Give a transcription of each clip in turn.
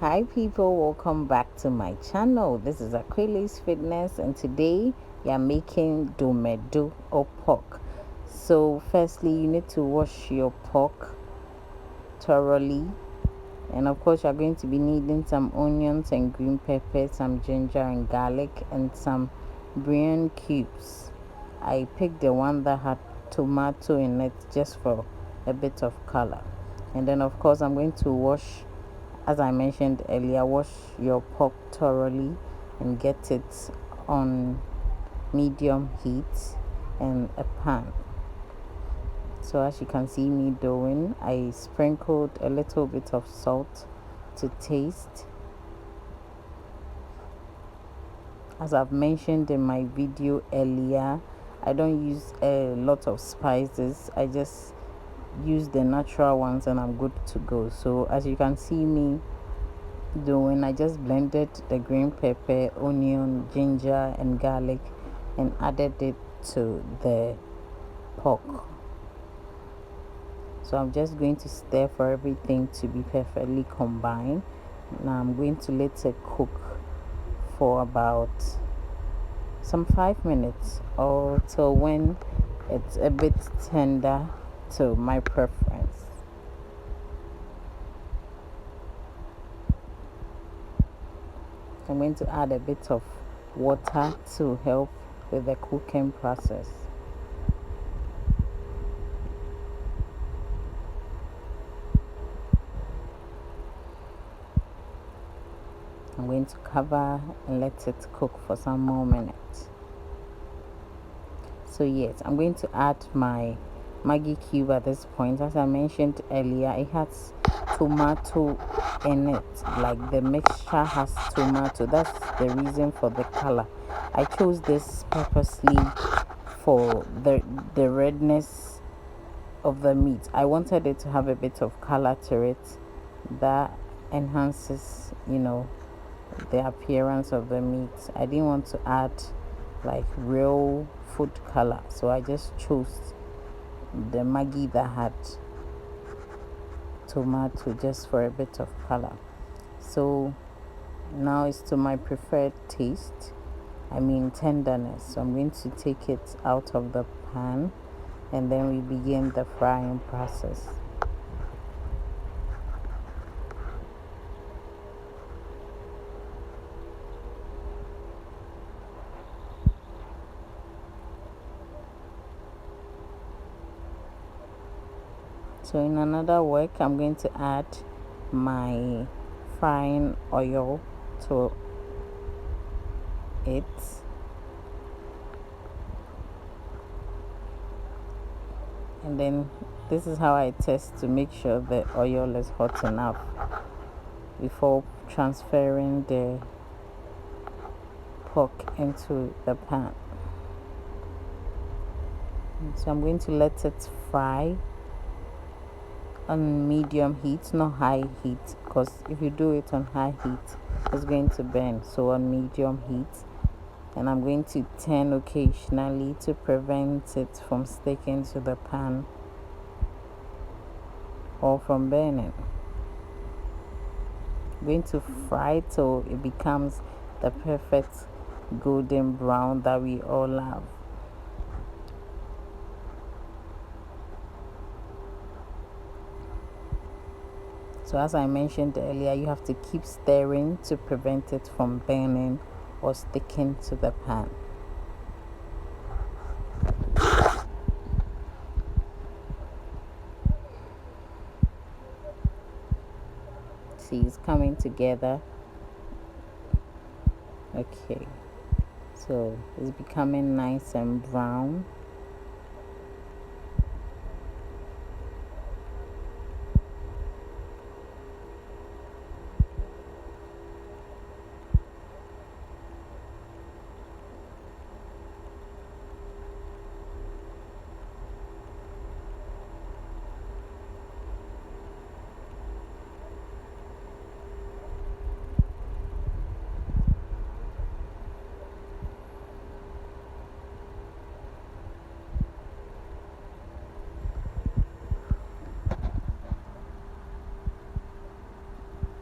Hi people, welcome back to my channel. This is Achilles Fitness and today we are making Domedo or pork. So firstly you need to wash your pork thoroughly, and of course you're going to be needing some onions and green pepper, some ginger and garlic, and some bouillon cubes. I picked the one that had tomato in it just for a bit of color. And then of course I'm going to wash, as I mentioned earlier, wash your pork thoroughly and get it on medium heat in a pan. So as you can see me doing, I sprinkled a little bit of salt to taste. As I've mentioned in my video earlier, I don't use a lot of spices. I just use the natural ones and I'm good to go. So as you can see me doing, I just blended the green pepper, onion, ginger and garlic and added it to the pork. So I'm just going to stir for everything to be perfectly combined. Now I'm going to let it cook for about some 5 minutes or till when it's a bit tender to my preference. I'm going to add a bit of water to help with the cooking process. I'm going to cover and let it cook for some more minutes. So yes, I'm going to add my Maggi cube at this point. As I mentioned earlier, it has tomato in it, like the mixture has tomato. That's the reason for the color. I chose this purposely for the redness of the meat. I wanted it to have a bit of color to it that enhances, the appearance of the meat. I didn't want to add like real food color, so I just chose the Maggi that had tomato just for a bit of color. So now it's to my preferred taste, tenderness. So I'm going to take it out of the pan and then we begin the frying process. So in another work, I'm going to add my frying oil to it. And then this is how I test to make sure the oil is hot enough before transferring the pork into the pan. So I'm going to let it fry on medium heat, not high heat, because if you do it on high heat it's going to burn. So on medium heat, and I'm going to turn occasionally to prevent it from sticking to the pan or from burning. I'm going to fry till it becomes the perfect golden brown that we all love. So as I mentioned earlier, you have to keep stirring to prevent it from burning or sticking to the pan. See, it's coming together. Okay, so it's becoming nice and brown.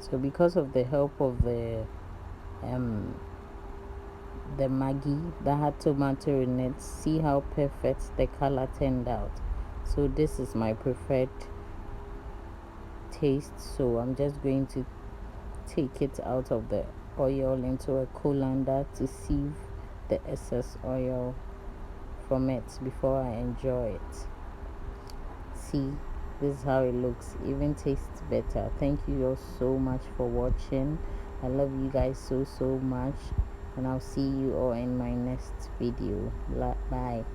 So because of the help of the Maggi that had tomato in it, see how perfect the color turned out. So this is my preferred taste, so I'm just going to take it out of the oil into a colander to sieve the excess oil from it before I enjoy it. See, this is how it looks. Even tastes better. Thank you all so much for watching. I love you guys so much, and I'll see you all in my next video. Bye.